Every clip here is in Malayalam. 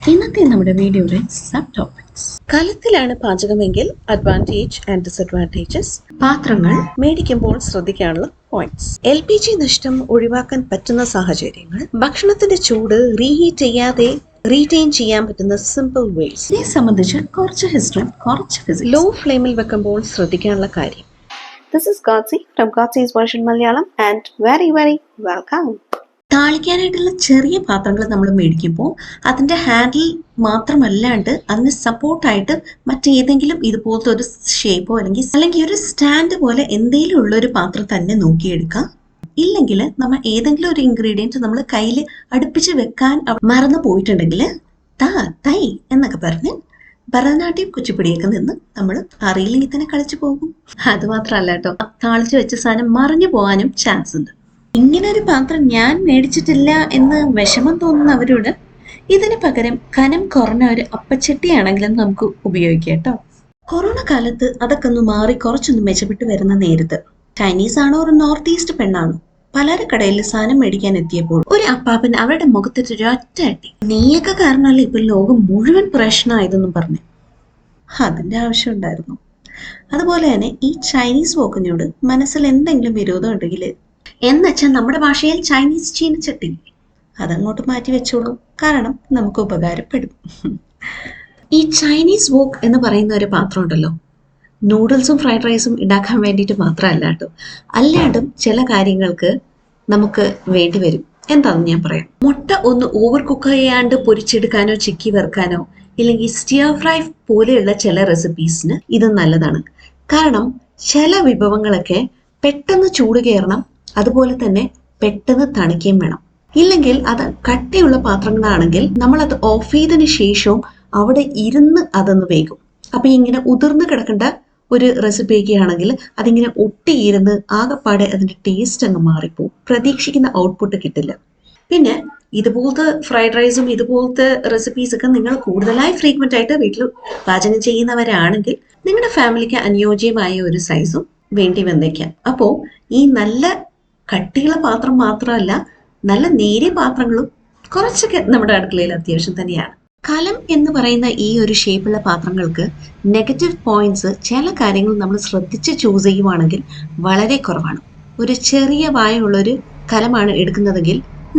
ഇന്നത്തെ നമ്മുടെ വീഡിയോയുടെ സബ് ടോപ്പിക്സ്: കലത്തിലാണ് പാചകമെങ്കിൽ അഡ്വാൻറ്റേജ് ആൻഡ് ഡിസഡ്വാൻറ്റേജസ്, പാത്രങ്ങൾ മേടിക്കുമ്പോൾ ശ്രദ്ധിക്കാനുള്ള പോയിന്റ്സ്, LPG നഷ്ടം ഒഴിവാക്കാൻ പറ്റുന്ന സാഹചര്യങ്ങൾ, ഭക്ഷണത്തിന്റെ ചൂട് റീഹീറ്റ് ചെയ്യാതെ റീറ്റെയിൻ ചെയ്യാൻ പറ്റുന്ന സിമ്പിൾ വേസ്. ഇതിനെ സംബന്ധിച്ച് കുറച്ച് ഹിസ്റ്ററി, കുറച്ച് ഫിസിക്സ്. ലോ ഫ്ലെയിമിൽ വെക്കുമ്പോൾ ശ്രദ്ധിക്കാനുള്ള കാര്യം. This is Godzi from Godzi's version Malayalam and very welcome. താളിക്കാനായിട്ടുള്ള ചെറിയ പാത്രങ്ങൾ നമ്മൾ മേടിക്കുമ്പോൾ അതിൻ്റെ ഹാൻഡിൽ മാത്രമല്ലാണ്ട് അതിന് സപ്പോർട്ടായിട്ട് മറ്റേതെങ്കിലും ഇതുപോലത്തെ ഒരു ഷേപ്പോ അല്ലെങ്കിൽ ഒരു സ്റ്റാൻഡ് പോലെ എന്തെങ്കിലും ഉള്ളൊരു പാത്രം തന്നെ നോക്കിയെടുക്കാം. ഇല്ലെങ്കിൽ നമ്മൾ ഏതെങ്കിലും ഒരു ഇൻഗ്രീഡിയൻറ്റ് നമ്മൾ കയ്യിൽ അടുപ്പിച്ച് വെക്കാൻ മറന്നു പോയിട്ടുണ്ടെങ്കിൽ തൈ എന്നൊക്കെ പറഞ്ഞ് ഭരതനാട്യം കുച്ചിപ്പിടിയൊക്കെ നിന്ന് നമ്മൾ അറിയില്ലെങ്കിൽ തന്നെ കളിച്ചു പോകും. അത് മാത്രമല്ല കേട്ടോ, താളിച്ച് വെച്ച സാധനം മറിഞ്ഞു പോകാനും ചാൻസ് ഉണ്ട്. ഇങ്ങനൊരു പാത്രം ഞാൻ മേടിച്ചിട്ടില്ല എന്ന് വിഷമം തോന്നുന്നവരോട് ഇതിന് പകരം കനം കുറഞ്ഞ ഒരു അപ്പച്ചട്ടിയാണെങ്കിലും നമുക്ക് ഉപയോഗിക്കാം കേട്ടോ. കൊറോണ കാലത്ത് അതൊക്കെ ഒന്ന് മാറി കുറച്ചൊന്ന് മെച്ചപ്പെട്ട് വരുന്ന നേരത്ത് ചൈനീസ് ആണോ ഒരു നോർത്ത് ഈസ്റ്റ് പെണ്ണാണോ പലചരക്കടയിൽ സാധനം മേടിക്കാൻ എത്തിയപ്പോൾ ഒരു അപ്പാപ്പൻ അവരുടെ മുഖത്തിട്ട് ഒരൊറ്റ അടി. നീയൊക്കെ കാരണമല്ലേ ഇപ്പൊ ലോകം മുഴുവൻ പ്രശ്നമായതെന്നും പറഞ്ഞു. അതിന്റെ ആവശ്യം ഉണ്ടായിരുന്നു. അതുപോലെ തന്നെ ഈ ചൈനീസ് വോക്കിനോട് മനസ്സിൽ എന്തെങ്കിലും വിരോധം ഉണ്ടെങ്കിൽ എന്നുവെച്ചാൽ നമ്മുടെ ഭാഷയിൽ ചൈനീസ് ചീനച്ചട്ടി അതങ്ങോട്ട് മാറ്റി വെച്ചോളൂ, കാരണം നമുക്ക് ഉപകാരപ്പെടും. ഈ ചൈനീസ് വോക്ക് എന്ന് പറയുന്ന ഒരു പാത്രം ഉണ്ടല്ലോ, നൂഡിൽസും ഫ്രൈഡ് റൈസും ഉണ്ടാക്കാൻ വേണ്ടിയിട്ട് മാത്രമല്ല കേട്ടോ, അല്ലാണ്ടും ചില കാര്യങ്ങൾക്ക് നമുക്ക് വേണ്ടി വരും. എന്താണെന്ന് ഞാൻ പറയാം. മുട്ട ഒന്ന് ഓവർ കുക്ക് ചെയ്യാണ്ട് പൊരിച്ചെടുക്കാനോ ചിക്കി വറുക്കാനോ ഇല്ലെങ്കിൽ സ്റ്റിയർ ഫ്രൈ പോലെയുള്ള ചില റെസിപ്പീസിന് ഇത് നല്ലതാണ്. കാരണം ചില വിഭവങ്ങളൊക്കെ പെട്ടെന്ന് ചൂട് കയറണം, അതുപോലെ തന്നെ പെട്ടെന്ന് തണിക്കുകയും വേണം. ഇല്ലെങ്കിൽ അത് കട്ടിയുള്ള പാത്രങ്ങളാണെങ്കിൽ നമ്മൾ അത് ഓഫ് ചെയ്തതിന് ശേഷവും അവിടെ ഇരുന്ന് അതൊന്ന് വേകും. അപ്പൊ ഇങ്ങനെ ഉതിർന്ന് കിടക്കേണ്ട ഒരു റെസിപ്പിയൊക്കെ ആണെങ്കിൽ അതിങ്ങനെ ഒട്ടിയിരുന്ന് ആകെപ്പാടെ അതിന്റെ ടേസ്റ്റ് അങ്ങ് മാറിപ്പോവും, പ്രതീക്ഷിക്കുന്ന ഔട്ട്പുട്ട് കിട്ടില്ല. പിന്നെ ഇതുപോലത്തെ ഫ്രൈഡ് റൈസും ഇതുപോലത്തെ റെസിപ്പീസ് ഒക്കെ നിങ്ങൾ കൂടുതലായി ഫ്രീക്വന്റ് ആയിട്ട് വീട്ടിൽ പാചകം ചെയ്യുന്നവരാണെങ്കിൽ നിങ്ങളുടെ ഫാമിലിക്ക് അനുയോജ്യമായ ഒരു സൈസും വേണ്ടി വന്നേക്കാം. അപ്പോ ഈ നല്ല കട്ടിയുള്ള പാത്രം മാത്രമല്ല, നല്ല നേരിയ പാത്രങ്ങളും കുറച്ചൊക്കെ നമ്മുടെ അടുക്കളയിൽ അത്യാവശ്യം തന്നെയാണ്. കലം എന്ന് പറയുന്ന ഈ ഒരു ഷേപ്പുള്ള പാത്രങ്ങൾക്ക് നെഗറ്റീവ് പോയിന്റ്സ് ചില കാര്യങ്ങൾ നമ്മൾ ശ്രദ്ധിച്ച് ചൂസ് ചെയ്യുവാണെങ്കിൽ വളരെ കുറവാണ്. ഒരു ചെറിയ വായുള്ളൊരു കലമാണ് എടുക്കുന്നതെങ്കിൽ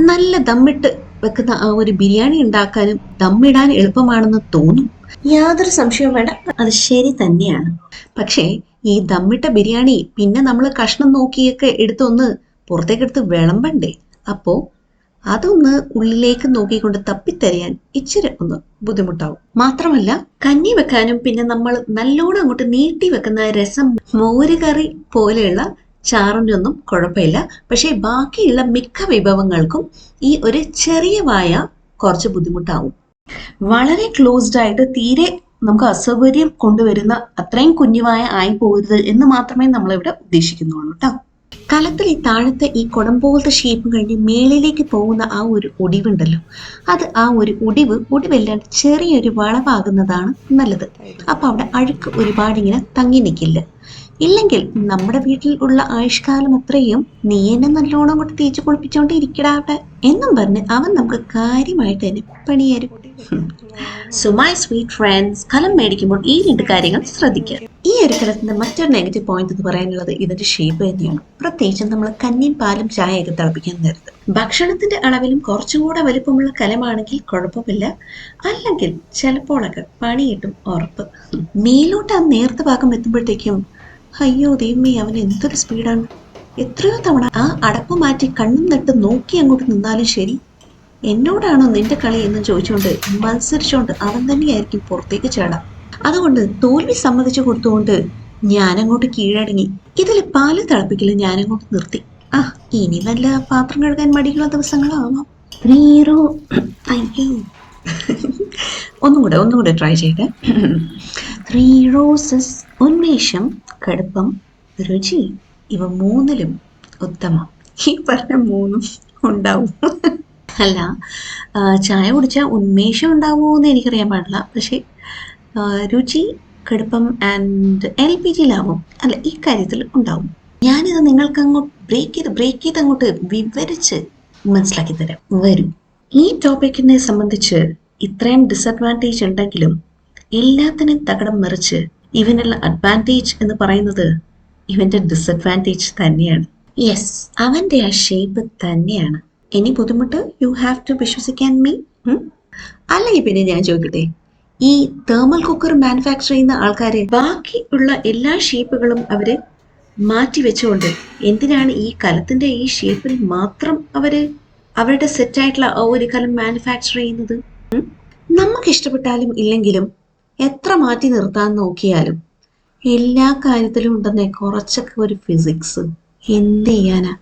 നല്ല ദമ്മിട്ട് വെക്കുന്ന ആ ഒരു ബിരിയാണി ഉണ്ടാക്കാനും ദമ്മിടാൻ എളുപ്പമാണെന്ന് തോന്നും. യാതൊരു സംശയവും വേണ്ട, അത് ശരി തന്നെയാണ്. പക്ഷേ ഈ ദമ്മിട്ട ബിരിയാണി പിന്നെ നമ്മൾ കഷ്ണം നോക്കിയൊക്കെ എടുത്തൊന്ന് പുറത്തേക്കെടുത്ത് വിളമ്പണ്ടേ. അപ്പോ അതൊന്ന് ഉള്ളിലേക്ക് നോക്കിക്കൊണ്ട് തപ്പിത്തരയാൻ ഇച്ചിരി ഒന്ന് ബുദ്ധിമുട്ടാവും. മാത്രമല്ല കഞ്ഞി വെക്കാനും പിന്നെ നമ്മൾ നല്ലോണം അങ്ങോട്ട് നീട്ടി വെക്കുന്ന രസം, മോര് കറി പോലെയുള്ള ചാറിനൊന്നും കുഴപ്പമില്ല. പക്ഷെ ബാക്കിയുള്ള മിക്ക വിഭവങ്ങൾക്കും ഈ ഒരു ചെറിയ വായ കുറച്ച് ബുദ്ധിമുട്ടാവും. വളരെ ക്ലോസ്ഡ് ആയിട്ട് തീരെ നമുക്ക് അസൗകര്യം കൊണ്ടുവരുന്ന അത്രയും കുഞ്ഞുവായ ആയി പോകരുത് എന്ന് മാത്രമേ നമ്മളിവിടെ ഉദ്ദേശിക്കുന്നുള്ളൂ കേട്ടോ. കലത്തിൽ ഈ താഴത്തെ ഈ കുടം പോലത്തെ ഷേപ്പ് കഴിഞ്ഞ് മേളിലേക്ക് പോകുന്ന ആ ഒരു ഒടിവുണ്ടല്ലോ, അത് ആ ഒരു ഒടിവല്ലാണ്ട് ചെറിയൊരു വളവാകുന്നതാണ് നല്ലത്. അപ്പൊ അവിടെ അഴുക്ക് ഒരുപാട് ഇങ്ങനെ തങ്ങി നിൽക്കില്ല. ഇല്ലെങ്കിൽ നമ്മുടെ വീട്ടിൽ ഉള്ള ആയുഷ്കാലം അത്രയും നീ എന്നെ നല്ലോണം കൊണ്ട് തേച്ച് കുളിപ്പിച്ചോണ്ട് ഇരിക്കടാവട്ടെ എന്നും പറഞ്ഞ് അവൻ നമുക്ക് കാര്യമായിട്ട് തന്നെ പണിയാരും. സോ മൈ സ്വീറ്റ് ഫ്രണ്ട്സ്, കലം മേടിക്കുമ്പോൾ ഈ 2 കാര്യങ്ങൾ ശ്രദ്ധിക്കുക. ഈ ഒരു കലത്തിന്റെ മറ്റൊരു നെഗറ്റീവ് പോയിന്റ് എന്ന് പറയാനുള്ളത് ഇതിന്റെ ഷേപ്പ് തന്നെയാണ്. പ്രത്യേകിച്ചും നമ്മൾ കഞ്ഞിയും പാലും ചായയൊക്കെ തിളപ്പിക്കാൻ നേരത്ത് ഭക്ഷണത്തിന്റെ അളവിലും കുറച്ചും കൂടെ വലിപ്പമുള്ള കലമാണെങ്കിൽ കുഴപ്പമില്ല. അല്ലെങ്കിൽ ചിലപ്പോഴൊക്കെ പണി കിട്ടും ഉറപ്പ്. മേലോട്ട് ആ നേർത്ത ഭാഗം എത്തുമ്പോഴത്തേക്കും അയ്യോ ദൈവമേ, അവൻ എന്തൊരു സ്പീഡാണ്! എത്രയോ തവണ ആ അടപ്പ് മാറ്റി കണ്ണും നട്ട് നോക്കി അങ്ങോട്ട് നിന്നാലും ശരി, എന്നോടാണോ നിന്റെ കളി എന്ന് ചോദിച്ചുകൊണ്ട് മത്സരിച്ചുകൊണ്ട് അവൻ തന്നെയായിരിക്കും പുറത്തേക്ക് ചാടാം. അതുകൊണ്ട് തോൽവി സമ്മതിച്ചു കൊടുത്തുകൊണ്ട് ഞാനങ്ങോട്ട് കീഴടങ്ങി. ഇതിൽ പാല് തിളപ്പിക്കല് ഞാനങ്ങോട്ട് നിർത്തി. ഇനി വല്ല പാത്രം കഴുകാൻ മടിയുള്ള ദിവസങ്ങളാവാം. അയ്യോ, ഒന്നുകൂടെ ട്രൈ ചെയ്യട്ടെ. 3 roses, ഉന്മേഷം, കടുപ്പം, രുചി, ഇവ 3ലും ഉത്തമം. ഈ പറഞ്ഞ 3ഉം ഉണ്ടാവും. അല്ല, ചായ കുടിച്ചാൽ ഉന്മേഷം ഉണ്ടാവുമോ എന്ന് എനിക്കറിയാൻ പാടില്ല. പക്ഷെ രുചി, കടുപ്പം ആൻഡ് LPG ലാഭം അല്ല, ഈ കാര്യത്തിൽ ഉണ്ടാവും. ഞാനിത് നിങ്ങൾക്ക് അങ്ങോട്ട് ബ്രേക്ക് ചെയ്ത് അങ്ങോട്ട് വിവരിച്ച് മനസ്സിലാക്കി തരാം. വരും. ഈ ടോപ്പിക്കിനെ സംബന്ധിച്ച് ഇത്രയും ഡിസഡ്വാൻറ്റേജ് ഉണ്ടെങ്കിലും എല്ലാത്തിനും തകടം മറിച്ച് ഇവനുള്ള അഡ്വാൻറ്റേജ് എന്ന് പറയുന്നത് ഇവന്റെ ഡിസഡ്വാൻറ്റേജ് തന്നെയാണ്. യെസ്, അവന്റെ ആ ഷേപ്പ് തന്നെയാണ്. ഇനി ബുദ്ധിമുട്ട് യു ഹാവ് ടു വിശ്വസിക്കാൻ മീ. അല്ലെങ്കിൽ പിന്നെ ഞാൻ ചോദിക്കട്ടെ, ഈ തേർമൽ കുക്കർ മാനുഫാക്ചർ ചെയ്യുന്ന ആൾക്കാര് ബാക്കി ഉള്ള എല്ലാ ഷേപ്പുകളും അവര് മാറ്റി വെച്ചുകൊണ്ട് എന്തിനാണ് ഈ കലത്തിന്റെ ഈ ഷേപ്പിൽ മാത്രം അവര് അവരുടെ സെറ്റായിട്ടുള്ള ഒരു കലം മാനുഫാക്ചർ ചെയ്യുന്നത്? നമുക്ക് ഇഷ്ടപ്പെട്ടാലും ഇല്ലെങ്കിലും എത്ര മാറ്റി നിർത്താൻ നോക്കിയാലും എല്ലാ കാര്യത്തിലും ഉണ്ടെന്നേ കുറച്ചൊക്കെ ഒരു ഫിസിക്സ്. എന്ത് ചെയ്യാനാ?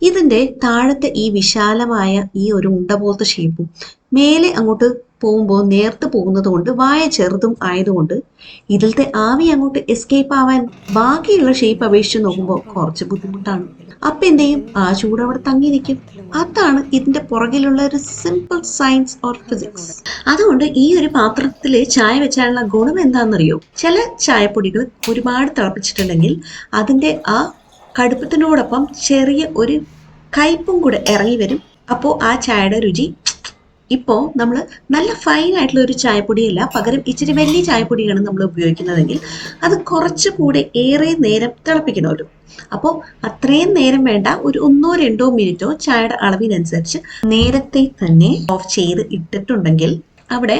ഇതിന്റെ താഴത്തെ ഈ വിശാലമായ ഈ ഒരു ഉണ്ട പോലത്തെ ഷേപ്പും മേലെ അങ്ങോട്ട് പോകുമ്പോൾ നേർത്ത് പോകുന്നത് കൊണ്ട് വായ ചെറുതും ആയതുകൊണ്ട് ഇതിലത്തെ ആവി അങ്ങോട്ട് എസ്കേപ്പ് ആവാൻ ബാക്കിയുള്ള ഷേപ്പ് അപേക്ഷിച്ച് നോക്കുമ്പോൾ കുറച്ച് ബുദ്ധിമുട്ടാണ്. അപ്പൊ എന്ത് ചെയ്യും? ആ ചൂട് അവിടെ തങ്ങി നിൽക്കും. അതാണ് ഇതിന്റെ പുറകിലുള്ള ഒരു സിമ്പിൾ സയൻസ് ഓർ ഫിസിക്സ്. അതുകൊണ്ട് ഈ ഒരു പാത്രത്തിൽ ചായ വെച്ചാലുള്ള ഗുണം എന്താണെന്നറിയോ? ചില ചായപ്പൊടികൾ ഒരുപാട് തിളപ്പിച്ചിട്ടുണ്ടെങ്കിൽ അതിന്റെ ആ കടുപ്പത്തിനോടൊപ്പം ചെറിയ ഒരു കയ്പും കൂടെ ഇറങ്ങി വരും. അപ്പോൾ ആ ചായയുടെ രുചി ഇപ്പോൾ നമ്മൾ നല്ല ഫൈൻ ആയിട്ടുള്ള ഒരു ചായപ്പൊടിയല്ല, പകരം ഇച്ചിരി വലിയ ചായപ്പൊടിയാണ് നമ്മൾ ഉപയോഗിക്കുന്നതെങ്കിൽ അത് കുറച്ചുകൂടെ ഏറെ നേരം തിളപ്പിക്കണമല്ലോ. അപ്പോൾ അത്രയും നേരം വേണ്ട, ഒരു 1-2 മിനിറ്റോ ചായയുടെ അളവിനനുസരിച്ച് നേരത്തെ തന്നെ ഓഫ് ചെയ്ത് ഇട്ടിട്ടുണ്ടെങ്കിൽ അവിടെ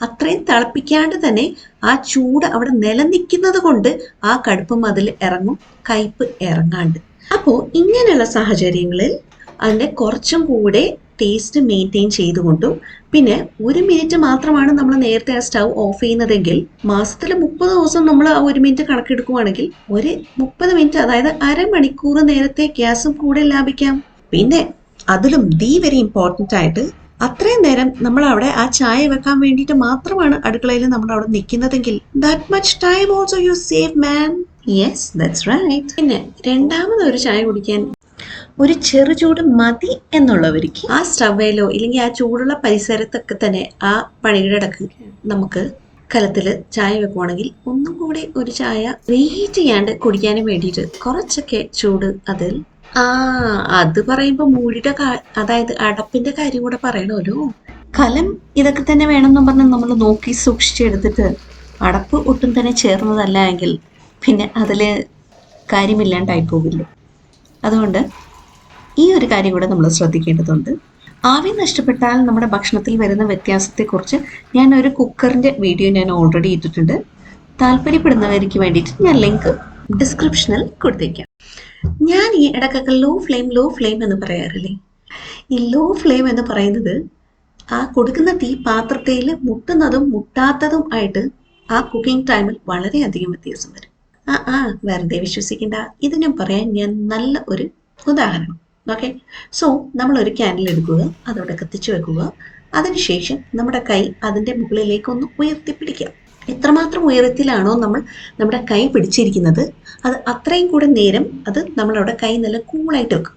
അത്രയും തിളപ്പിക്കാണ്ട് തന്നെ ആ ചൂട് അവിടെ നിലനിൽക്കുന്നത് കൊണ്ട് ആ കടുപ്പം അതിൽ ഇറങ്ങും, കയ്പ് ഇറങ്ങാണ്ട്. അപ്പോൾ ഇങ്ങനെയുള്ള സാഹചര്യങ്ങളിൽ അതിൻ്റെ കുറച്ചും കൂടെ ടേസ്റ്റ് മെയിൻറ്റെയിൻ ചെയ്തുകൊണ്ടും പിന്നെ 1 മിനിറ്റ് മാത്രമാണ് നമ്മൾ നേരത്തെ ആ സ്റ്റൗ ഓഫ് ചെയ്യുന്നതെങ്കിൽ മാസത്തിൽ 30 ദിവസം നമ്മൾ ആ 1 മിനിറ്റ് കണക്കെടുക്കുവാണെങ്കിൽ ഒരു 30 മിനിറ്റ്, അതായത് അരമണിക്കൂർ നേരത്തെ ഗ്യാസും കൂടെ ലാഭിക്കാം. പിന്നെ അതിലും വെരി ഇമ്പോർട്ടൻ്റ് ആയിട്ട് അത്രയും നേരം നമ്മൾ അവിടെ ആ ചായ വെക്കാൻ വേണ്ടിയിട്ട് മാത്രമാണ് അടുക്കളയിൽ നമ്മൾ അവിടെ നിൽക്കുന്നതെങ്കിൽ that much time also you save man. Yes, that's right. പിന്നെ രണ്ടാമത് ഒരു ചായ കുടിക്കാൻ ഒരു ചെറു ചൂട് മതി എന്നുള്ളവർക്ക് ആ സ്റ്റവേലോ ഇല്ലെങ്കിൽ ആ ചൂടുള്ള പരിസരത്തൊക്കെ തന്നെ ആ പണിയുടെ ഇടക്ക് നമുക്ക് കലത്തിൽ ചായ വെക്കുവാണെങ്കിൽ ഒന്നും കൂടി ഒരു ചായ വെയിറ്റ് ചെയ്യാണ്ട് കുടിക്കാനും വേണ്ടിയിട്ട് കുറച്ചൊക്കെ ചൂട് അതിൽ അത് പറയുമ്പോ മൂടിയുടെ അതായത് അടപ്പിന്റെ കാര്യം കൂടെ പറയണമല്ലോ. കലം ഇതൊക്കെ തന്നെ വേണമെന്നും പറഞ്ഞ് നമ്മൾ നോക്കി സൂക്ഷിച്ചെടുത്തിട്ട് അടപ്പ് ഒട്ടും തന്നെ ചേർന്നതല്ല എങ്കിൽ പിന്നെ അതില് കാര്യമില്ലാണ്ടായി പോകില്ല. അതുകൊണ്ട് ഈ ഒരു കാര്യം കൂടെ നമ്മൾ ശ്രദ്ധിക്കേണ്ടതുണ്ട്. ആവി നഷ്ടപ്പെട്ടാൽ നമ്മുടെ ഭക്ഷണത്തിൽ വരുന്ന വ്യത്യാസത്തെക്കുറിച്ച് ഞാൻ ഒരു കുക്കറിന്റെ വീഡിയോ ഞാൻ ഓൾറെഡി ഇട്ടിട്ടുണ്ട്. താല്പര്യപ്പെടുന്നവർക്ക് വേണ്ടിയിട്ട് ഞാൻ ലിങ്ക് ഡിസ്ക്രിപ്ഷനിൽ കൊടുത്തേക്കാം. ഞാൻ ഈ ഇടക്കൊക്കെ ലോ ഫ്ലെയിം എന്ന് പറയാറില്ലേ? ഈ ലോ ഫ്ലെയിം എന്ന് പറയുന്നത് ആ കൊടുക്കുന്ന തീ പാത്രത്തിൽ മുട്ടുന്നതും മുട്ടാത്തതും ആയിട്ട് ആ കുക്കിംഗ് ടൈമിൽ വളരെയധികം വ്യത്യാസം വരും. വെറുതെ വിശ്വസിക്കേണ്ട, ഇതിനും പറയാൻ ഞാൻ നല്ല ഒരു ഉദാഹരണം. ഓക്കെ, സോ നമ്മൾ ഒരു ക്യാൻഡിൽ എടുക്കുക, അതോടെ കത്തിച്ചു വെക്കുക. അതിനുശേഷം നമ്മുടെ കൈ അതിൻ്റെ മുകളിലേക്ക് ഒന്ന് ഉയർത്തിപ്പിടിക്കുക. എത്രമാത്രം ഉയരത്തിലാണോ നമ്മൾ നമ്മുടെ കൈ പിടിച്ചിരിക്കുന്നത് അത് അത്രയും കൂടെ നേരം അത് നമ്മളവിടെ കൈ നല്ല കൂളായിട്ട് വെക്കും.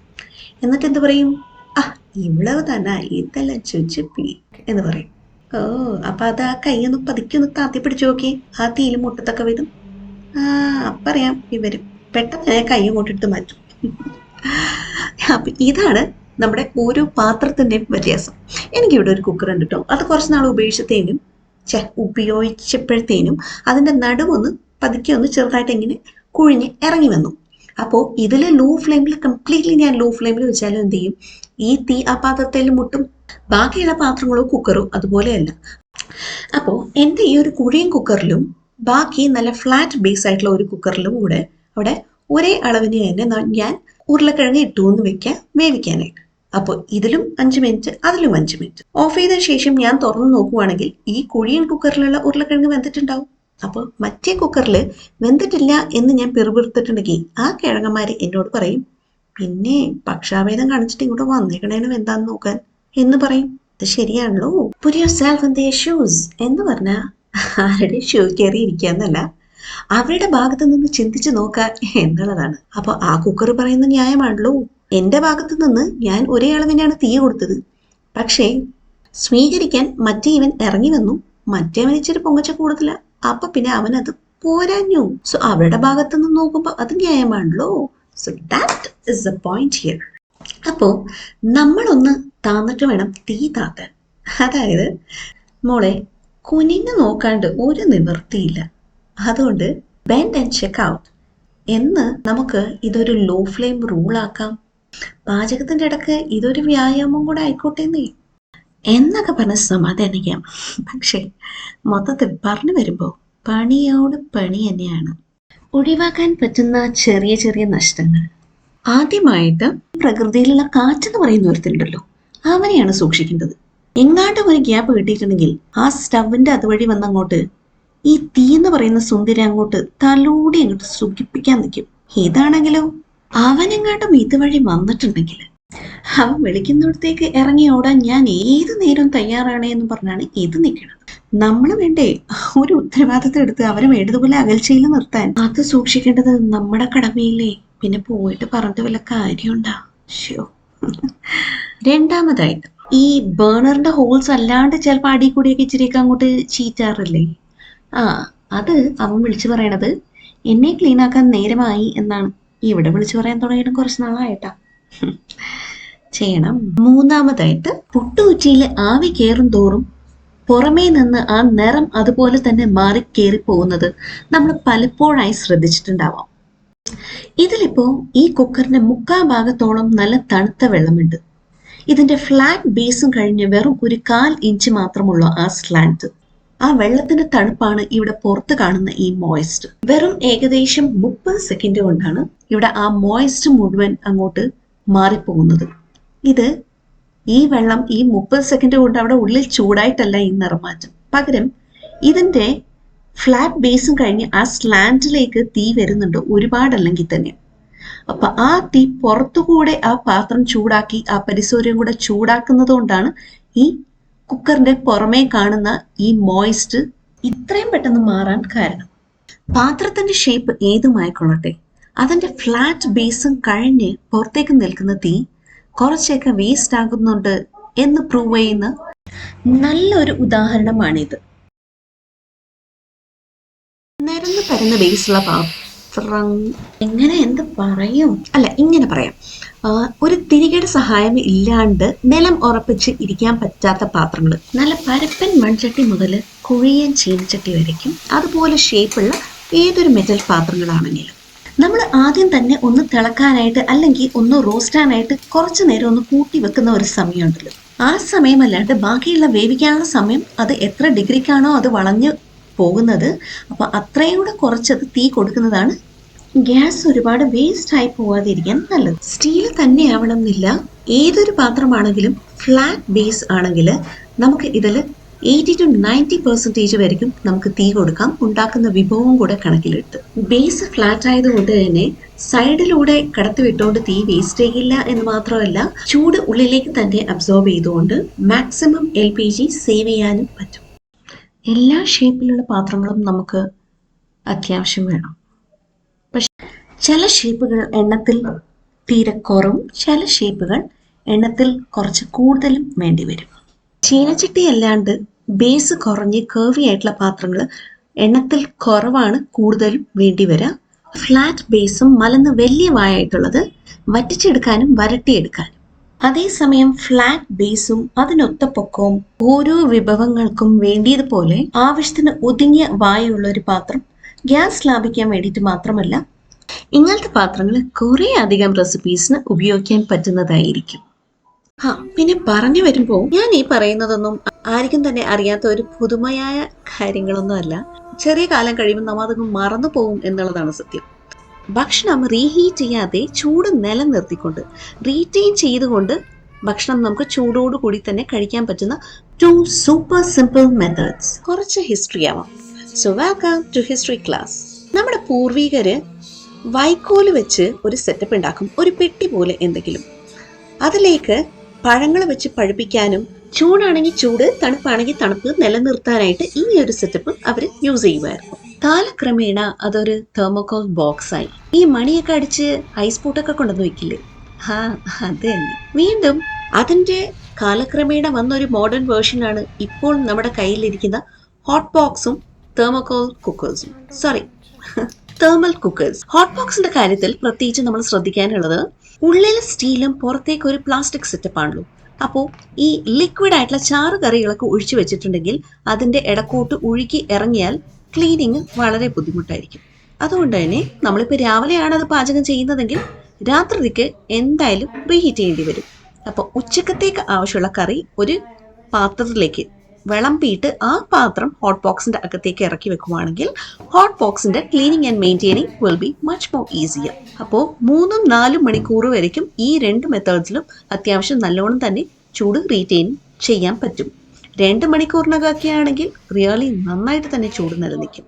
എന്നിട്ട് എന്ത് പറയും? ഇவ்வளவு തന്നെ, ഇതെല്ലാം ചുച്ചിപ്പി എന്ന് പറയും. അപ്പൊ അത് ആ കൈ ഒന്ന് പതുക്കി താത്തി പിടിച്ചു നോക്കി, ആ തീയിൽ മുട്ടത്തൊക്കെ വരും. അപ്പറിയാം ഇവരും പെട്ടെന്ന് കൈ കൊണ്ടിട്ട് മാറ്റും. അപ്പൊ ഇതാണ് നമ്മുടെ ഓരോ പാത്രത്തിന്റെയും വ്യത്യാസം. എനിക്കിവിടെ ഒരു കുക്കർ ഉണ്ട് കേട്ടോ. അത് കുറച്ച് നാൾ ഉപയോഗിച്ചപ്പോഴത്തേനും അതിന്റെ നടുവൊന്ന് പതുക്കെ ഒന്ന് ചെറുതായിട്ട് ഇങ്ങനെ കുഴിഞ്ഞ് ഇറങ്ങി വന്നു. അപ്പോൾ ഇതിൽ ലോ ഫ്ലെയിമിൽ കംപ്ലീറ്റ്ലി ഞാൻ ലോ ഫ്ലെയിമിൽ വെച്ചാലും എന്ത് ചെയ്യും? ഈ തീ ആ പാത്രത്തിൽ മുട്ടും. ബാക്കിയുള്ള പാത്രങ്ങളോ കുക്കറോ അതുപോലെയല്ല. അപ്പോൾ എൻ്റെ ഈ ഒരു കുഴിയൻ കുക്കറിലും ബാക്കി നല്ല ഫ്ലാറ്റ് ബേസ് ആയിട്ടുള്ള ഒരു കുക്കറിലും കൂടെ അവിടെ ഒരേ അളവിന് തന്നെ ഞാൻ ഉരുളക്കിഴങ്ങ് ഇട്ടുകൊണ്ട് വെക്കാം വേവിക്കാനായിട്ട്. അപ്പോൾ ഇതിലും 5 മിനിറ്റ്, അതിലും 5 മിനിറ്റ്. ഓഫ് ചെയ്ത ശേഷം ഞാൻ തുറന്നു നോക്കുവാണെങ്കിൽ ഈ കുഴിയൻ കുക്കറിലുള്ള ഉരുളക്കിഴങ്ങ് വെന്തിട്ടുണ്ടാവും. അപ്പോൾ മറ്റേ കുക്കറിൽ വെന്തിട്ടില്ല എന്ന് ഞാൻ പിറുപിറുത്തിട്ടുണ്ടെങ്കിൽ ആ കിഴങ്ങന്മാര് എന്നോട് പറയും, പിന്നെ പക്ഷാഭേദം കാണിച്ചിട്ട് ഇങ്ങോട്ട് വന്നേക്കണേനും എന്താന്ന് നോക്കാൻ എന്ന് പറയും. ഇത് ശരിയാണല്ലോ. Put yourself in their shoes എന്ന് പറഞ്ഞാൽ ആരുടെ ഷൂ കയറി ഇരിക്കാന്നല്ല, അവരുടെ ഭാഗത്ത് നിന്ന് ചിന്തിച്ചു നോക്കുക എന്നുള്ളതാണ്. അപ്പൊ ആ കുക്കർ പറയുന്ന ന്യായമാണല്ലോ. എന്റെ ഭാഗത്ത് നിന്ന് ഞാൻ ഒരേ അളവിനാണ് തീ കൊടുത്തത്, പക്ഷേ സ്വീകരിക്കാൻ മറ്റേ ഇവൻ ഇറങ്ങി വന്നു. മറ്റേവൻ ഇച്ചിരി പൊങ്ങച്ച കൂടുതല, അപ്പൊ പിന്നെ അവൻ അത് പോരാഞ്ഞു. സോ അവരുടെ ഭാഗത്ത് നിന്ന് നോക്കുമ്പോ അത് ന്യായമാണല്ലോ. So that is the point here. അപ്പോ നമ്മളൊന്ന് താന്നിട്ട് വേണം തീ താത്താൻ. അതായത് മോളെ, കുനിഞ്ഞു നോക്കാണ്ട് ഒരു നിവൃത്തിയില്ല. അതുകൊണ്ട് ബെൻഡ് ആൻഡ് ചെക്ക് ഔട്ട് എന്ന് നമുക്ക് ഇതൊരു ലോ ഫ്ലെയിം റൂളാക്കാം. പാചകത്തിന്റെ ഇടക്ക് ഇതൊരു വ്യായാമം കൂടെ ആയിക്കോട്ടെന്നേ എന്നൊക്കെ പറഞ്ഞ് സമാധാനിക്കാം. പക്ഷെ മൊത്തത്തിൽ പറഞ്ഞു വരുമ്പോ പണിയോട് പണി തന്നെയാണ്. ഒഴിവാക്കാൻ പറ്റുന്ന ചെറിയ ചെറിയ നഷ്ടങ്ങൾ. ആദ്യമായിട്ട് പ്രകൃതിയിലുള്ള കാറ്റെന്ന് പറയുന്ന ഒരുത്തരുണ്ടല്ലോ, അവനെയാണ് സൂക്ഷിക്കേണ്ടത്. എങ്ങാണ്ടും ഒരു ഗ്യാപ്പ് കിട്ടിയിട്ടുണ്ടെങ്കിൽ ആ സ്റ്റവിന്റെ അതുവഴി വന്നങ്ങോട്ട് ഈ തീ എന്ന് പറയുന്ന സുന്ദരി അങ്ങോട്ട് തലോടി അങ്ങോട്ട് സുഖിപ്പിക്കാൻ നിൽക്കും. ഇതാണെങ്കിലോ അവനെങ്ങാണ്ടും ഇതുവഴി വന്നിട്ടുണ്ടെങ്കിൽ അവൻ വിളിക്കുന്നിടത്തേക്ക് ഇറങ്ങി ഓടാൻ ഞാൻ ഏത് നേരം തയ്യാറാണ് എന്ന് പറഞ്ഞാണ് ഇത് നിൽക്കുന്നത്. നമ്മൾ വേണ്ടേ ഒരു ഉത്തരവാദിത്തം എടുത്ത് അവരെ വേണ്ടതുപോലെ അകൽച്ചയിൽ നിർത്താൻ? അത് സൂക്ഷിക്കേണ്ടത് നമ്മുടെ കടമയില്ലേ. പിന്നെ പോയിട്ട് പറഞ്ഞിട്ട് വല്ല കാര്യമുണ്ടാ? ഷോ. രണ്ടാമതായിട്ട് ഈ ബേണറിന്റെ ഹോൾസ് അല്ലാണ്ട് ചിലപ്പോൾ അടി കൂടിയൊക്കെ ഇച്ചിരിയൊക്കെ അങ്ങോട്ട് ചീറ്റാറില്ലേ? അത് അവൻ വിളിച്ചു പറയണത് എന്നെ ക്ലീൻ ആക്കാൻ നേരമായി എന്നാണ്. ഇവിടെ വിളിച്ചു പറയാൻ തുടങ്ങിയിട്ട് കുറച്ച് നാളായിട്ടാ. ചെയ്യണം. മൂന്നാമതായിട്ട് പുട്ടുകുറ്റിയിൽ ആവി കയറും തോറും പുറമേ നിന്ന് ആ നിറം അതുപോലെ തന്നെ മാറി കയറി പോകുന്നത് നമ്മൾ പലപ്പോഴായി ശ്രദ്ധിച്ചിട്ടുണ്ടാവാം. ഇതിലിപ്പോ ഈ കുക്കറിന്റെ 3/4 ഭാഗത്തോളം നല്ല തണുത്ത വെള്ളമുണ്ട്. ഇതിന്റെ ഫ്ലാറ്റ് ബേസും കഴിഞ്ഞ് വെറും ഒരു 1/4 ഇഞ്ച് മാത്രമുള്ള ആ സ്ലാന്റ്. ആ വെള്ളത്തിന്റെ തണുപ്പാണ് ഇവിടെ പുറത്ത് കാണുന്ന ഈ മോയിസ്റ്റ്. വെറും ഏകദേശം 30 സെക്കൻഡ് കൊണ്ടാണ് ഇവിടെ ആ മോയിസ്റ്റ് മുഴുവൻ അങ്ങോട്ട് മാറിപ്പോകുന്നത്. ഈ വെള്ളം ഈ 30 സെക്കൻഡ് കൊണ്ട് അവിടെ ഉള്ളിൽ ചൂടായിട്ടല്ല ഈ നിറം മാറ്റം. പകരം ഇതിന്റെ ഫ്ലാറ്റ് ബേസും കഴിഞ്ഞ് ആ സ്ലാന്റിലേക്ക് തീ വരുന്നുണ്ട്, ഒരുപാടല്ലെങ്കിൽ തന്നെ. അപ്പൊ ആ തീ പുറത്തുകൂടെ ആ പാത്രം ചൂടാക്കി ആ പരിസരം കൂടെ ചൂടാക്കുന്നത് കൊണ്ടാണ് ഈ കുക്കറിന്റെ പുറമേ കാണുന്ന ഈ മോയിസ്റ്റ് ഇത്രയും പെട്ടെന്ന് മാറാൻ കാരണം. പാത്രത്തിന്റെ ഷേപ്പ് ഏതുമായിക്കൊള്ളട്ടെ, അതിന്റെ ഫ്ലാറ്റ് ബേസും കഴിഞ്ഞ് പുറത്തേക്ക് നിൽക്കുന്ന തീ കുറച്ചൊക്കെ വേസ്റ്റ് ആകുന്നുണ്ട് എന്ന് പ്രൂവ് ചെയ്യുന്ന നല്ലൊരു ഉദാഹരണമാണിത്. നിരന്ന് പരന്ന ബേസുള്ള പാത്രം എന്ത് പറയും, ഇങ്ങനെ പറയാം. ഒരു തിരികെയുടെ സഹായം ഇല്ലാണ്ട് നിലം ഉറപ്പിച്ച് ഇരിക്കാൻ പറ്റാത്ത പാത്രങ്ങൾ, നല്ല പരപ്പൻ മൺചട്ടി മുതൽ കുഴിയൻ ചീനച്ചട്ടി വരയ്ക്കും അതുപോലെ ഷേപ്പുള്ള ഏതൊരു മെറ്റൽ പാത്രങ്ങളാണെങ്കിലും നമ്മൾ ആദ്യം തന്നെ ഒന്ന് തിളക്കാനായിട്ട് അല്ലെങ്കിൽ ഒന്ന് റോസ്റ്റാനായിട്ട് കുറച്ചു നേരം ഒന്ന് കൂട്ടി വെക്കുന്ന ഒരു സമയമുണ്ടല്ലോ. ആ സമയമല്ലാണ്ട് ബാക്കിയുള്ള വേവിക്കാനുള്ള സമയം അത് എത്ര ഡിഗ്രിക്കാണോ അത് വളഞ്ഞ് പോകുന്നത്, അപ്പൊ അത്രയും കൂടെ കുറച്ചത് തീ കൊടുക്കുന്നതാണ് ഗ്യാസ് ഒരുപാട് വേസ്റ്റ് ആയി പോവാതിരിക്കാൻ നല്ലത്. സ്റ്റീൽ തന്നെ ആവണം എന്നില്ല, ഏതൊരു പാത്രമാണെങ്കിലും ഫ്ലാറ്റ് ബേസ് ആണെങ്കിൽ നമുക്ക് ഇതിൽ 80 to 90% വരെയും നമുക്ക് തീ കൊടുക്കാം, ഉണ്ടാക്കുന്ന വിഭവവും കൂടെ കണക്കിലിട്ട്. ബേസ് ഫ്ലാറ്റ് ആയതുകൊണ്ട് തന്നെ സൈഡിലൂടെ കടത്തി വിട്ടുകൊണ്ട് തീ വേസ്റ്റ് ചെയ്യില്ല എന്ന് മാത്രമല്ല, ചൂട് ഉള്ളിലേക്ക് തന്നെ അബ്സോർബ് ചെയ്തുകൊണ്ട് മാക്സിമം LPG സേവ് ചെയ്യാനും പറ്റും. എല്ലാ ഷേപ്പിലുള്ള പാത്രങ്ങളും നമുക്ക് അത്യാവശ്യം വേണം. പക്ഷെ ചില ഷേപ്പുകൾ എണ്ണത്തിൽ തീരെ കുറവും ചില ഷേപ്പുകൾ എണ്ണത്തിൽ കുറച്ച് കൂടുതലും വേണ്ടി വരും. ചീനച്ചട്ടി അല്ലാണ്ട് ബേസ് കുറഞ്ഞ് കർവി ആയിട്ടുള്ള പാത്രങ്ങൾ എണ്ണത്തിൽ കുറവാണ് കൂടുതലും വേണ്ടി വരിക. ഫ്ലാറ്റ് ബേസും മലന്ന് വലിയ വായായിട്ടുള്ളത് വറ്റിച്ചെടുക്കാനും വരട്ടിയെടുക്കാനും. അതേസമയം ഫ്ലാറ്റ് ബേസും അതിനൊത്ത പൊക്കവും ഓരോ വിഭവങ്ങൾക്കും വേണ്ടിയതുപോലെ ആവശ്യത്തിന് ഒതുങ്ങിയ വായുള്ള ഒരു പാത്രം ഗ്യാസ് ലാഭിക്കാൻ വേണ്ടിയിട്ട് മാത്രമല്ല, ഇങ്ങനത്തെ പാത്രങ്ങൾ കുറെ അധികം റെസിപ്പീസിന് ഉപയോഗിക്കാൻ പറ്റുന്നതായിരിക്കും. പിന്നെ പറഞ്ഞു വരുമ്പോൾ ഞാൻ ഈ പറയുന്നതൊന്നും ആർക്കും തന്നെ അറിയാത്ത ഒരു പുതുമയായ കാര്യങ്ങളൊന്നും അല്ല. ചെറിയ കാലം കഴിയുമ്പോൾ നമ്മൾ അതങ്ങ് മറന്നു പോകും എന്നുള്ളതാണ് സത്യം. ഭക്ഷണം റീഹീറ്റ് ചെയ്യാതെ ചൂട് നിലനിർത്തിക്കൊണ്ട് റീറ്റെയിൻ ചെയ്തുകൊണ്ട് ഭക്ഷണം നമുക്ക് ചൂടോട് കൂടി തന്നെ കഴിക്കാൻ പറ്റുന്ന 2 സൂപ്പർ സിമ്പിൾ മെത്തേഡ്സ്. കുറച്ച് ഹിസ്റ്ററി ആവാം. So welcome to history class. നമ്മുടെ പൂർവികര് വൈക്കോല് വെച്ച് ഒരു സെറ്റപ്പ് ഉണ്ടാക്കും, ഒരു പെട്ടി പോലെ എന്തെങ്കിലും. അതിലേക്ക് പഴങ്ങൾ വെച്ച് പഴുപ്പിക്കാനും ചൂടാണെങ്കിൽ ചൂട് തണുപ്പാണെങ്കിൽ തണുപ്പ് നിലനിർത്താനായിട്ട് ഈ ഒരു സെറ്റപ്പ് അവർ യൂസ് ചെയ്യുമായിരുന്നു. കാലക്രമേണ അതൊരു തെർമോകോൾ ബോക്സ് ആയി. ഈ മണിയൊക്കെ അടിച്ച് ഐസ് പൂട്ടൊക്കെ കൊണ്ടുവന്ന് വെക്കില്ലേ, അത് തന്നെ. വീണ്ടും അതിന്റെ കാലക്രമേണ വന്നൊരു മോഡേൺ വേർഷനാണ് ഇപ്പോൾ നമ്മുടെ കയ്യിലിരിക്കുന്ന ഹോട്ട് ബോക്സും തെർമോകോൾ കുക്കേഴ്സും. Thermal cookers. ഹോട്ട് ബോക്സിന്റെ കാര്യത്തിൽ പ്രത്യേകിച്ച് നമ്മൾ ശ്രദ്ധിക്കാനുള്ളത്, ഉള്ളിൽ സ്റ്റീലും പുറത്തേക്ക് ഒരു പ്ലാസ്റ്റിക് സെറ്റപ്പ് ആണല്ലോ. അപ്പോൾ ഈ ലിക്വിഡ് ആയിട്ടുള്ള ചാറ് കറികളൊക്കെ ഒഴിച്ചു വെച്ചിട്ടുണ്ടെങ്കിൽ അതിൻ്റെ ഇടക്കോട്ട് ഒഴുകി ഇറങ്ങിയാൽ ക്ലീനിങ് വളരെ ബുദ്ധിമുട്ടായിരിക്കും. അതുകൊണ്ട് തന്നെ നമ്മളിപ്പോൾ രാവിലെയാണ് അത് പാചകം ചെയ്യുന്നതെങ്കിൽ രാത്രിക്ക് എന്തായാലും റീഹീറ്റ് ചെയ്യേണ്ടി വരും. അപ്പോൾ ഉച്ചക്കത്തേക്ക് ആവശ്യമുള്ള കറി ഒരു പാത്രത്തിലേക്ക് വിളമ്പിയിട്ട് ആ പാത്രം ഹോട്ട് ബോക്സിന്റെ അകത്തേക്ക് ഇറക്കി വെക്കുവാണെങ്കിൽ ഹോട്ട് ബോക്സിന്റെ cleaning and maintaining will be much more easier. അപ്പോൾ 3-4 മണിക്കൂർ വരയ്ക്കും ഈ 2 മെത്തേഡ്സിലും അത്യാവശ്യം നല്ലോണം തന്നെ ചൂട് റീറ്റെയിൻ ചെയ്യാൻ പറ്റും. 2 മണിക്കൂറിനകമൊക്കെയാണെങ്കിൽ റിയലി നന്നായിട്ട് തന്നെ ചൂട് നിലനിൽക്കും.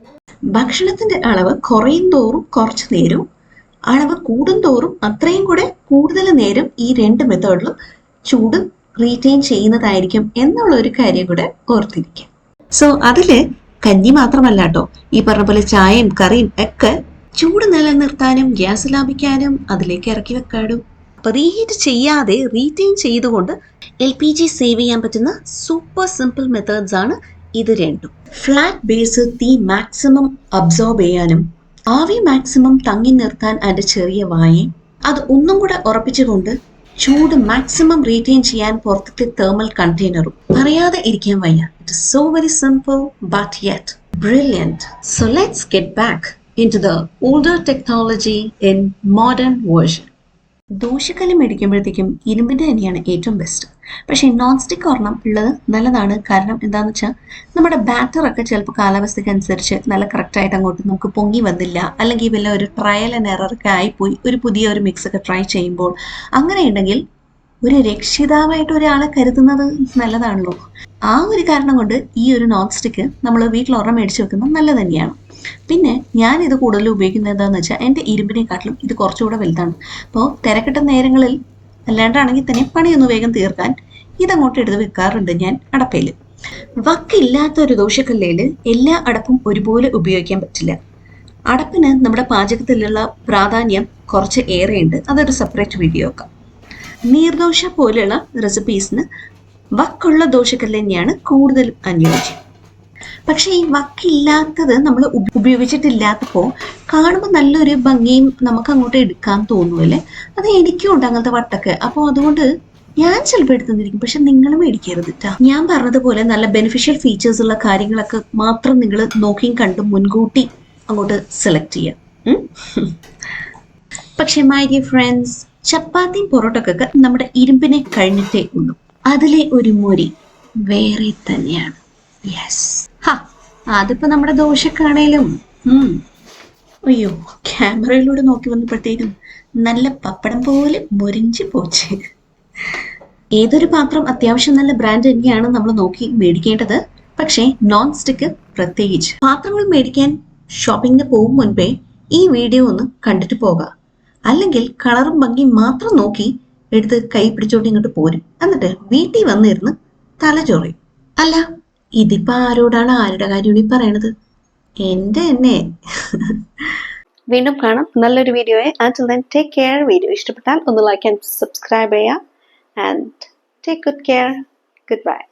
ഭക്ഷണത്തിന്റെ അളവ് കുറയും തോറും കുറച്ച് നേരവും അളവ് കൂടും തോറും അത്രയും കൂടെ കൂടുതൽ നേരം ഈ 2 മെത്തേഡിലും ചൂട് റീറ്റെയിൻ ചെയ്യുന്നതായിരിക്കും എന്നുള്ള ഒരു കാര്യം കൂടെ ഓർത്തിരിക്കുക. സോ അതില് കഞ്ഞി മാത്രമല്ല കേട്ടോ, ഈ പറഞ്ഞ പോലെ ചായയും കറിയും ഒക്കെ ചൂട് നിലനിർത്താനും ഗ്യാസ് ലാഭിക്കാനും അതിലേക്ക് ഇറക്കി വെക്കാനും റീഹീറ്റ് ചെയ്യാതെ റീറ്റെയിൻ ചെയ്തുകൊണ്ട് LPG സേവ് ചെയ്യാൻ പറ്റുന്ന സൂപ്പർ സിമ്പിൾ മെത്തേഡ്സ് ആണ് ഇത് രണ്ടും. ഫ്ലാറ്റ് ബേസ് തീ മാക്സിമം അബ്സോർബ് ചെയ്യാനും ആവി മാക്സിമം തങ്ങി നിർത്താൻ അതിന്റെ ചെറിയ വായയും അത് ഒന്നും കൂടെ ഉറപ്പിച്ചുകൊണ്ട് ചൂട് മാക്സിമം റീറ്റെയിൻ ചെയ്യാൻ പുറത്തെ തെർമൽ കണ്ടെയ്നറും പറയാതെ ഇരിക്കാൻ വയ്യ. It is so very simple but yet brilliant. So let's get back into the older technology in modern version. ദോശക്കല്ല് മേടിക്കുമ്പോഴത്തേക്കും ഇരുമ്പിൻ്റെ തന്നെയാണ് ഏറ്റവും ബെസ്റ്റ്. പക്ഷേ നോൺ സ്റ്റിക്ക് ഒരെണ്ണം ഉള്ളത് നല്ലതാണ്. കാരണം എന്താണെന്ന് വെച്ചാൽ നമ്മുടെ ബാറ്ററൊക്കെ ചിലപ്പോൾ കാലാവസ്ഥയ്ക്ക് അനുസരിച്ച് നല്ല കറക്റ്റായിട്ട് അങ്ങോട്ട് നമുക്ക് പൊങ്ങി വന്നില്ല, അല്ലെങ്കിൽ വല്ല ഒരു ട്രയൽ ആൻഡ് എററൊക്കെ ആയിപ്പോയി ഒരു പുതിയ ഒരു മിക്സൊക്കെ ട്രൈ ചെയ്യുമ്പോൾ അങ്ങനെ ഉണ്ടെങ്കിൽ ഒരു രക്ഷിതാവായിട്ട് ഒരാളെ കരുതുന്നത് നല്ലതാണല്ലോ. ആ ഒരു കാരണം കൊണ്ട് ഈ ഒരു നോൺ സ്റ്റിക്ക് നമ്മൾ വീട്ടിൽ ഒരെണ്ണം മേടിച്ച് വെക്കുന്നത് നല്ലത് തന്നെയാണ്. പിന്നെ ഞാനിത് കൂടുതൽ ഉപയോഗിക്കുന്നത് എന്താണെന്ന് വെച്ചാൽ എൻ്റെ ഇരുമ്പിനെക്കാട്ടിലും ഇത് കുറച്ചുകൂടെ വലുതാണ്. അപ്പോൾ തിരക്കിട്ട നേരങ്ങളിൽ അല്ലാണ്ടാണെങ്കിൽ തന്നെ പണിയൊന്ന് വേഗം തീർക്കാൻ ഇതങ്ങോട്ട് എടുത്ത് വെക്കാറുണ്ട് ഞാൻ അടപ്പയിൽ. വക്കില്ലാത്തൊരു ദോശക്കല്ലിൽ എല്ലാ അടപ്പും ഒരുപോലെ ഉപയോഗിക്കാൻ പറ്റില്ല. അടപ്പിന് നമ്മുടെ പാചകത്തിലുള്ള പ്രാധാന്യം കുറച്ച് ഏറെയുണ്ട്. അതൊരു സെപ്പറേറ്റ് വീഡിയോ ആക്കാം. നീർദോശ പോലെയുള്ള റെസിപ്പീസിന് വക്കുള്ള ദോശക്കല്ല് തന്നെയാണ് കൂടുതലും അനുയോജ്യം. പക്ഷെ ഈ വക്കില്ലാത്തത് നമ്മൾ ഉപയോഗിച്ചിട്ടില്ലാത്തപ്പോൾ കാണുമ്പോൾ നല്ലൊരു ഭംഗിയും നമുക്ക് അങ്ങോട്ട് എടുക്കാൻ തോന്നുമല്ലേ. അത് എനിക്കും ഉണ്ട് അങ്ങനത്തെ വട്ടൊക്കെ. അപ്പോൾ അതുകൊണ്ട് ഞാൻ ചിലപ്പോൾ എടുത്തുന്നിരിക്കും. പക്ഷെ നിങ്ങൾ മേടിക്കരുത് കേട്ടോ. ഞാൻ പറഞ്ഞതുപോലെ നല്ല ബെനിഫിഷ്യൽ ഫീച്ചേഴ്സ് ഉള്ള കാര്യങ്ങളൊക്കെ മാത്രം നിങ്ങൾ നോക്കിയും കണ്ടും മുൻകൂട്ടി അങ്ങോട്ട് സെലക്ട് ചെയ്യാം. പക്ഷെ മൈ ഡിയർ ഫ്രണ്ട്സ്, ചപ്പാത്തിയും പൊറോട്ടക്കൊക്കെ നമ്മുടെ ഇരുമ്പിനെ കഴിഞ്ഞിട്ടേ ഉള്ളൂ. അതിലെ ഒരു മൊരി വേറെ തന്നെയാണ്. യെസ്, അതിപ്പോ നമ്മുടെ ദോശക്കാണേലും അയ്യോ, ക്യാമറയിലൂടെ നോക്കി വന്നപ്പോഴത്തേക്കും നല്ല പപ്പടം പോലെ മൊരിഞ്ചു പോച്ച്. ഏതൊരു പാത്രം അത്യാവശ്യം നല്ല ബ്രാൻഡ് തന്നെയാണ് നമ്മൾ നോക്കി മേടിക്കേണ്ടത്. പക്ഷേ നോൺ സ്റ്റിക്ക് പ്രത്യേകിച്ച്. പാത്രങ്ങൾ മേടിക്കാൻ ഷോപ്പിങ്ങിന് പോകും മുൻപേ ഈ വീഡിയോ ഒന്ന് കണ്ടിട്ട് പോകാം. അല്ലെങ്കിൽ കളറും ഭംഗിയും മാത്രം നോക്കി എടുത്ത് കൈ പിടിച്ചോണ്ട് ഇങ്ങോട്ട് പോരും. എന്നിട്ട് വീട്ടിൽ വന്നിരുന്ന് തലചൊറയും. അല്ല, ഇതിപ്പോ ആരോടാണ് ആരുടെ കാര്യം ഈ പറയണത്? എന്റെ തന്നെ. വീണ്ടും കാണാം നല്ലൊരു വീഡിയോയെ. until then take care. Video ഇഷ്ടപ്പെട്ടാൽ ഒന്ന് ലൈക്ക് ആൻഡ് സബ്സ്ക്രൈബ് ചെയ്യുക. and take good care. Goodbye.